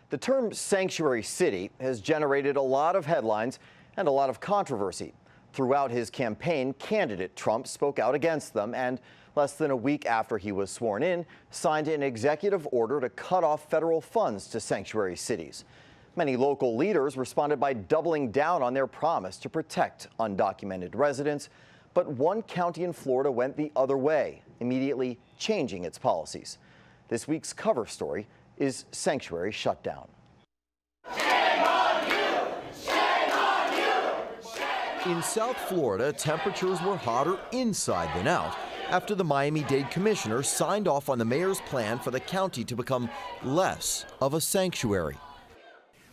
The term sanctuary city has generated a lot of headlines and a lot of controversy. Throughout his campaign, candidate Trump spoke out against them and, less than a week after he was sworn in, signed an executive order to cut off federal funds to sanctuary cities. Many local leaders responded by doubling down on their promise to protect undocumented residents. But one county in Florida went the other way, immediately changing its policies. This week's cover story is Sanctuary Shutdown. Shame on you! Shame on you! In South Florida, temperatures were hotter inside than out after the Miami-Dade commissioner signed off on the mayor's plan for the county to become less of a sanctuary.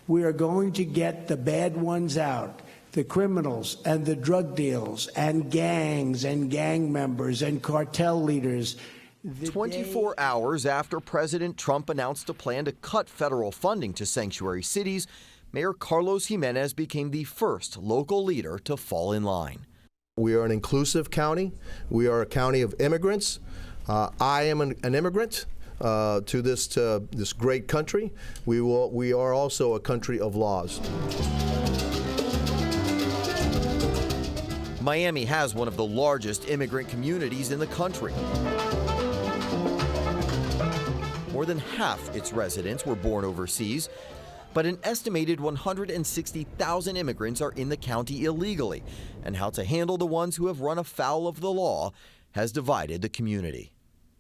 We are going to get the bad ones out, the criminals and the drug deals and gangs and gang members and cartel leaders. 24 hours after President Trump announced a plan to cut federal funding to sanctuary cities, Mayor Carlos Jimenez became the first local leader to fall in line. We are an inclusive county. We are a county of immigrants. I am an immigrant to this great country. We are also a country of laws. Miami has one of the largest immigrant communities in the country. More than half its residents were born overseas, but an estimated 160,000 immigrants are in the county illegally, and how to handle the ones who have run afoul of the law has divided the community.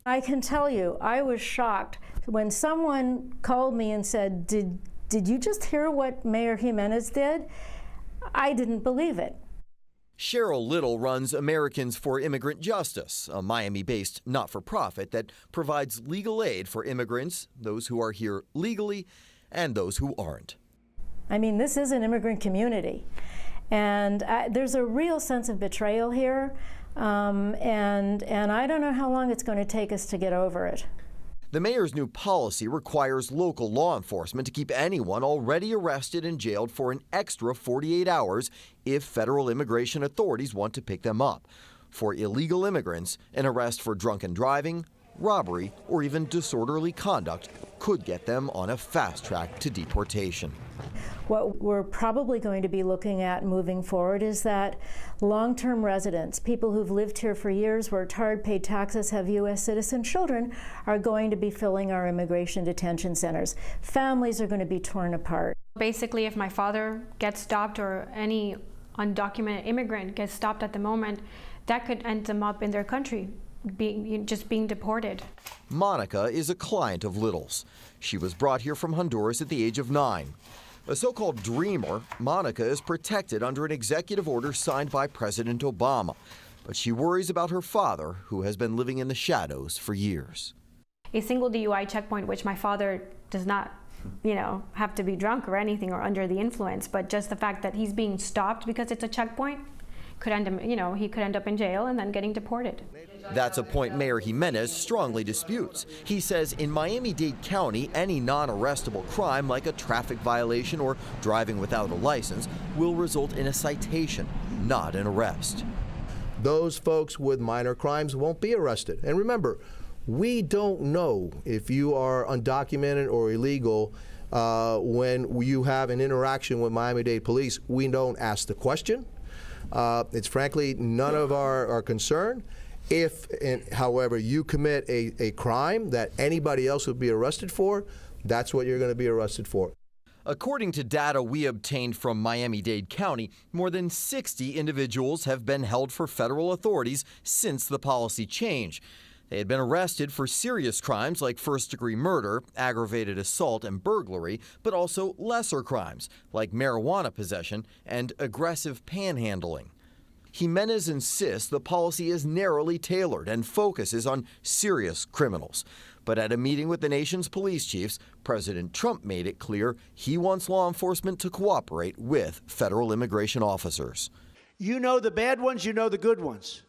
I can tell you, I was shocked when someone called me and said, did you just hear what Mayor Jimenez did? I didn't believe it. Sharyl Little runs Americans for Immigrant Justice, a Miami-based not-for-profit that provides legal aid for immigrants, those who are here legally and those who aren't. I mean, this is an immigrant community, and there's a real sense of betrayal here, and I don't know how long it's going to take us to get over it. The mayor's new policy requires local law enforcement to keep anyone already arrested and jailed for an extra 48 hours if federal immigration authorities want to pick them up. For illegal immigrants, an arrest for drunken driving, robbery, or even disorderly conduct could get them on a fast track to deportation. What we're probably going to be looking at moving forward is that long-term residents, people who've lived here for years, worked hard, paid taxes, have U.S. citizen children, are going to be filling our immigration detention centers. Families are going to be torn apart. Basically, if my father gets stopped or any undocumented immigrant gets stopped at the moment, that could end them up in their country, just being deported. Monica is a client of Little's. She was brought here from Honduras at the age of 9. A so-called dreamer, Monica is protected under an executive order signed by President Obama. But she worries about her father, who has been living in the shadows for years. A single DUI checkpoint, which my father does not, have to be drunk or anything or under the influence, but just the fact that he's being stopped because it's a checkpoint could end him, he could end up in jail and then getting deported. That's a point Mayor Jimenez strongly disputes. He says in Miami-Dade County, any non-arrestable crime like a traffic violation or driving without a license will result in a citation, not an arrest. Those folks with minor crimes won't be arrested. And remember, we don't know if you are undocumented or illegal when you have an interaction with Miami-Dade police. We don't ask the question. It's frankly none of our concern. If, however, you commit a crime that anybody else would be arrested for, that's what you're going to be arrested for. According to data we obtained from Miami-Dade County, more than 60 individuals have been held for federal authorities since the policy change. They had been arrested for serious crimes like first-degree murder, aggravated assault, and burglary, but also lesser crimes like marijuana possession and aggressive panhandling. Jimenez insists the policy is narrowly tailored and focuses on serious criminals. But at a meeting with the nation's police chiefs, President Trump made it clear he wants law enforcement to cooperate with federal immigration officers. You know the bad ones, you know the good ones.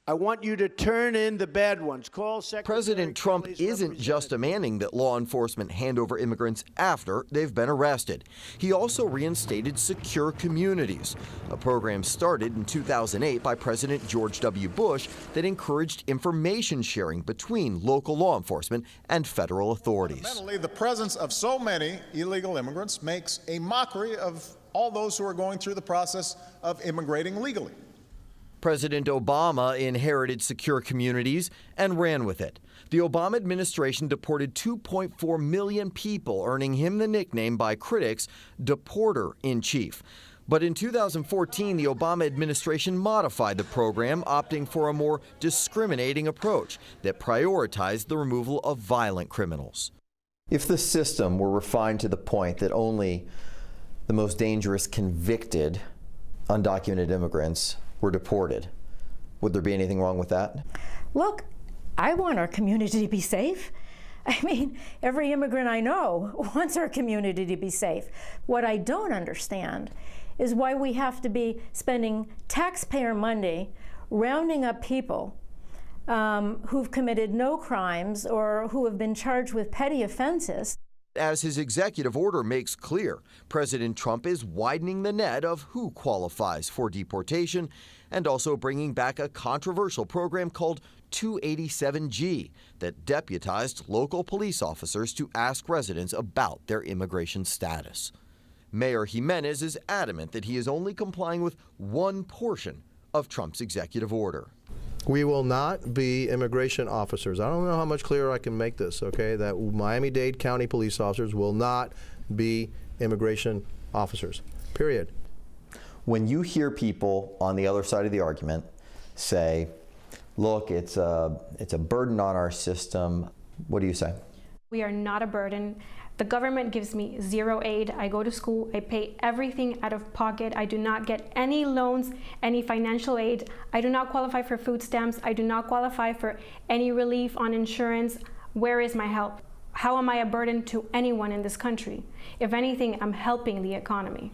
I want you to turn in the bad ones. Call Secretary President Trump Kelly's isn't just demanding that law enforcement hand over immigrants after they've been arrested. He also reinstated Secure Communities, a program started in 2008 by President George W. Bush that encouraged information sharing between local law enforcement and federal authorities. Fundamentally, the presence of so many illegal immigrants makes a mockery of all those who are going through the process of immigrating legally. President Obama inherited Secure Communities and ran with it. The Obama administration deported 2.4 million people, earning him the nickname by critics, Deporter-in-Chief. But in 2014, the Obama administration modified the program, opting for a more discriminating approach that prioritized the removal of violent criminals. If the system were refined to the point that only the most dangerous convicted undocumented immigrants were deported, would there be anything wrong with that? Look, I want our community to be safe. I mean, every immigrant I know wants our community to be safe. What I don't understand is why we have to be spending taxpayer money rounding up people who've committed no crimes or who have been charged with petty offenses. As his executive order makes clear, President Trump is widening the net of who qualifies for deportation and also bringing back a controversial program called 287G that deputized local police officers to ask residents about their immigration status. Mayor Jimenez is adamant that he is only complying with one portion of Trump's executive order. We will not be immigration officers. I don't know how much clearer I can make this, okay? That Miami-Dade County police officers will not be immigration officers, period. When you hear people on the other side of the argument say, look, it's a burden on our system, what do you say? We are not a burden. The government gives me zero aid. I go to school, I pay everything out of pocket. I do not get any loans, any financial aid. I do not qualify for food stamps. I do not qualify for any relief on insurance. Where is my help? How am I a burden to anyone in this country? If anything, I'm helping the economy.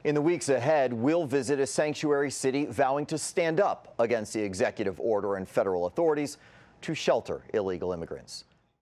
In the weeks ahead, we'll visit a sanctuary city vowing to stand up against the executive order and federal authorities to shelter illegal immigrants.